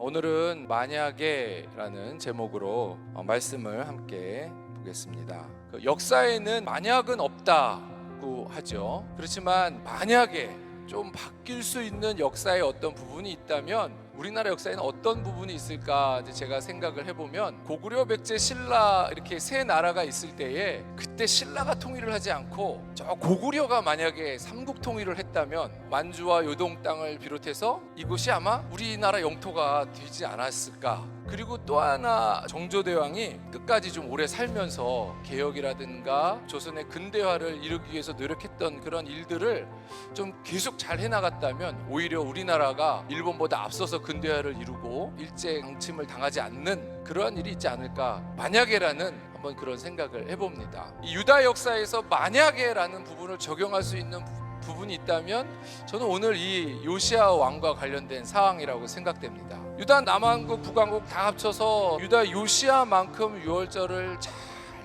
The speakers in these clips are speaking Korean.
오늘은 만약에라는 제목으로 말씀을 함께 보겠습니다. 역사에는 만약은 없다고 하죠. 그렇지만 만약에 좀 바뀔 수 있는 역사의 어떤 부분이 있다면 우리나라 역사에는 어떤 부분이 있을까 제가 생각을 해보면, 고구려, 백제, 신라 이렇게 세 나라가 있을 때에 그때 신라가 통일을 하지 않고 저 고구려가 만약에 삼국 통일을 했다면 만주와 요동 땅을 비롯해서 이곳이 아마 우리나라 영토가 되지 않았을까. 그리고 또 하나, 정조대왕이 끝까지 좀 오래 살면서 개혁이라든가 조선의 근대화를 이루기 위해서 노력했던 그런 일들을 좀 계속 잘 해나갔다면 오히려 우리나라가 일본보다 앞서서 근대화를 이루고 일제 강침을 당하지 않는 그러한 일이 있지 않을까. 만약에라는 한번 그런 생각을 해봅니다. 이 유다 역사에서 만약에라는 부분을 적용할 수 있는 부분이 있다면 저는 오늘 이 요시야 왕과 관련된 사항이라고 생각됩니다. 유다 남왕국 북왕국 다 합쳐서 유다 요시야만큼 유월절을 잘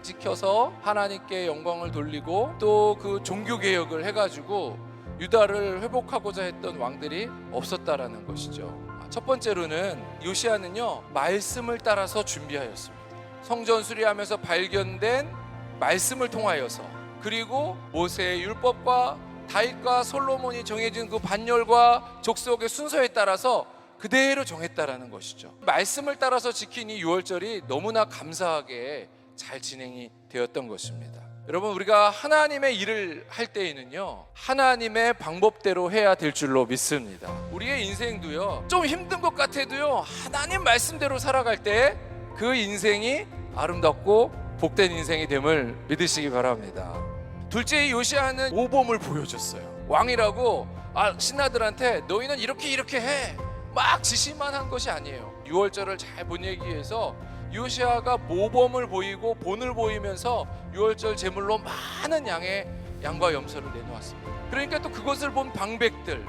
지켜서 하나님께 영광을 돌리고 또 그 종교개혁을 해가지고 유다를 회복하고자 했던 왕들이 없었다라는 것이죠. 첫 번째로는 요시야는요, 말씀을 따라서 준비하였습니다. 성전 수리하면서 발견된 말씀을 통하여서, 그리고 모세의 율법과 다윗과 솔로몬이 정해진 그 반열과 족속의 순서에 따라서 그대로 정했다라는 것이죠. 말씀을 따라서 지킨 이 유월절이 너무나 감사하게 잘 진행이 되었던 것입니다. 여러분, 우리가 하나님의 일을 할 때에는요, 하나님의 방법대로 해야 될 줄로 믿습니다. 우리의 인생도요, 좀 힘든 것 같아도요, 하나님 말씀대로 살아갈 때 그 인생이 아름답고 복된 인생이 됨을 믿으시기 바랍니다. 둘째, 요시야는 모범을 보여줬어요. 왕이라고 신하들한테 너희는 이렇게 해 막 지시만 한 것이 아니에요. 유월절을 잘 보내기 위해서 요시야가 모범을 보이고 본을 보이면서 유월절 제물로 많은 양의 양과 염소를 내놓았습니다. 그러니까 또 그것을 본 방백들,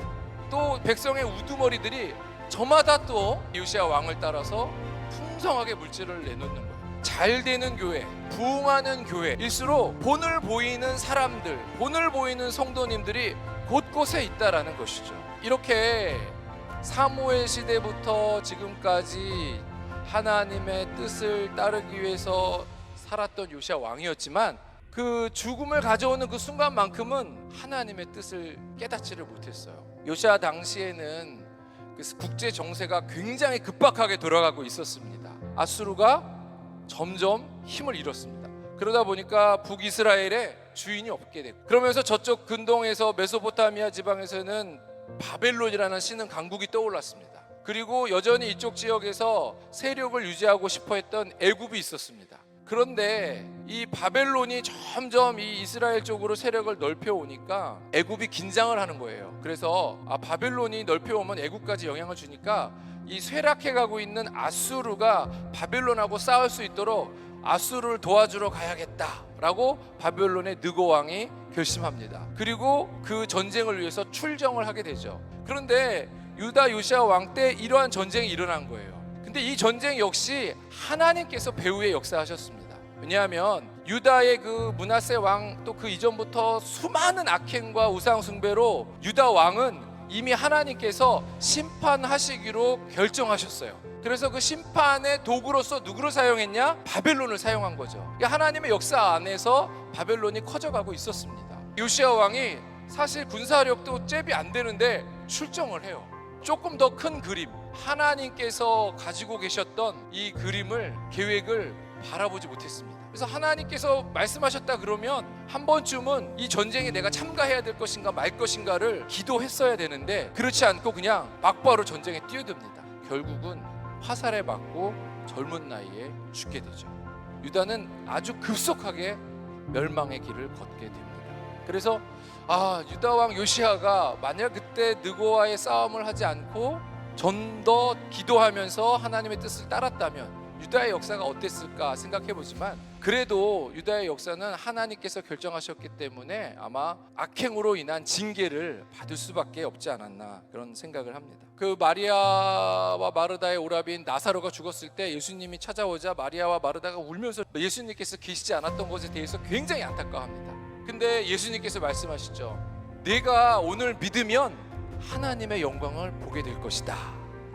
또 백성의 우두머리들이 저마다 또 요시야 왕을 따라서 풍성하게 물질을 내놓는 거예요. 잘 되는 교회, 부흥하는 교회일수록 본을 보이는 사람들, 본을 보이는 성도님들이 곳곳에 있다라는 것이죠. 이렇게 사무엘 시대부터 지금까지 하나님의 뜻을 따르기 위해서 살았던 요시야 왕이었지만 그 죽음을 가져오는 그 순간만큼은 하나님의 뜻을 깨닫지를 못했어요. 요시야 당시에는 그 국제 정세가 굉장히 급박하게 돌아가고 있었습니다. 아수르가 점점 힘을 잃었습니다. 그러다 보니까 북이스라엘에 주인이 없게 됐고, 그러면서 저쪽 근동에서 메소포타미아 지방에서는 바벨론이라는 신흥 강국이 떠올랐습니다. 그리고 여전히 이쪽 지역에서 세력을 유지하고 싶어 했던 애굽이 있었습니다. 그런데 이 바벨론이 점점 이 이스라엘 쪽으로 세력을 넓혀오니까 애굽이 긴장을 하는 거예요. 그래서 바벨론이 넓혀오면 애굽까지 영향을 주니까 이 쇠락해가고 있는 아수르가 바벨론하고 싸울 수 있도록 아수르를 도와주러 가야겠다라고 바벨론의 느고 왕이 결심합니다. 그리고 그 전쟁을 위해서 출정을 하게 되죠. 그런데 유다 요시야 왕 때 이러한 전쟁이 일어난 거예요. 근데 이 전쟁 역시 하나님께서 배후에 역사하셨습니다. 왜냐하면 유다의 그 므낫세 왕, 또 그 이전부터 수많은 악행과 우상 숭배로 유다 왕은 이미 하나님께서 심판하시기로 결정하셨어요. 그래서 그 심판의 도구로서 누구를 사용했냐? 바벨론을 사용한 거죠. 그러니까 하나님의 역사 안에서 바벨론이 커져가고 있었습니다. 요시야 왕이 사실 군사력도 잽이 안 되는데 출정을 해요. 조금 더 큰 그림, 하나님께서 가지고 계셨던 이 그림을, 계획을 바라보지 못했습니다. 그래서 하나님께서 말씀하셨다 그러면 한 번쯤은 이 전쟁에 내가 참가해야 될 것인가 말 것인가를 기도했어야 되는데, 그렇지 않고 그냥 막바로 전쟁에 뛰어듭니다. 결국은 화살에 맞고 젊은 나이에 죽게 되죠. 유다는 아주 급속하게 멸망의 길을 걷게 됩니다. 그래서 유다 왕 요시야가 만약 그때 느고와의 싸움을 하지 않고 좀 더 기도하면서 하나님의 뜻을 따랐다면 유다의 역사가 어땠을까 생각해보지만, 그래도 유다의 역사는 하나님께서 결정하셨기 때문에 아마 악행으로 인한 징계를 받을 수밖에 없지 않았나, 그런 생각을 합니다. 그 마리아와 마르다의 오라비인 나사로가 죽었을 때 예수님이 찾아오자 마리아와 마르다가 울면서 예수님께서 계시지 않았던 것에 대해서 굉장히 안타까워합니다. 근데 예수님께서 말씀하시죠. 네가 오늘 믿으면 하나님의 영광을 보게 될 것이다.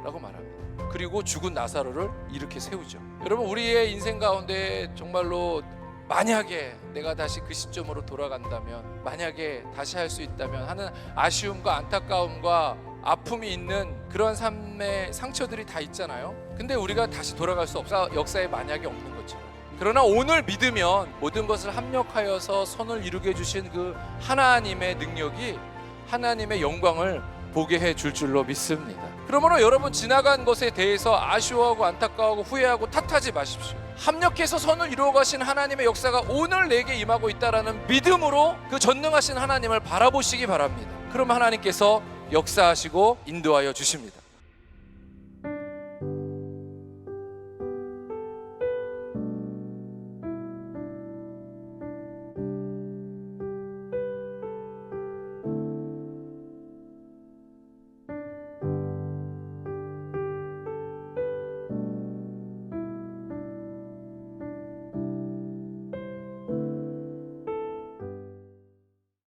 라고 말합니다. 그리고 죽은 나사로를 일으켜 세우죠. 여러분, 우리의 인생 가운데 정말로 만약에 내가 다시 그 시점으로 돌아간다면, 만약에 다시 할 수 있다면 하는 아쉬움과 안타까움과 아픔이 있는 그런 삶의 상처들이 다 있잖아요. 근데 우리가 다시 돌아갈 수 없어, 역사에 만약에 없는 것처럼. 그러나 오늘 믿으면 모든 것을 합력하여서 선을 이루게 해주신 그 하나님의 능력이 하나님의 영광을 보게 해줄 줄로 믿습니다. 그러므로 여러분, 지나간 것에 대해서 아쉬워하고 안타까워하고 후회하고 탓하지 마십시오. 합력해서 선을 이루어 가신 하나님의 역사가 오늘 내게 임하고 있다라는 믿음으로 그 전능하신 하나님을 바라보시기 바랍니다. 그럼 하나님께서 역사하시고 인도하여 주십니다.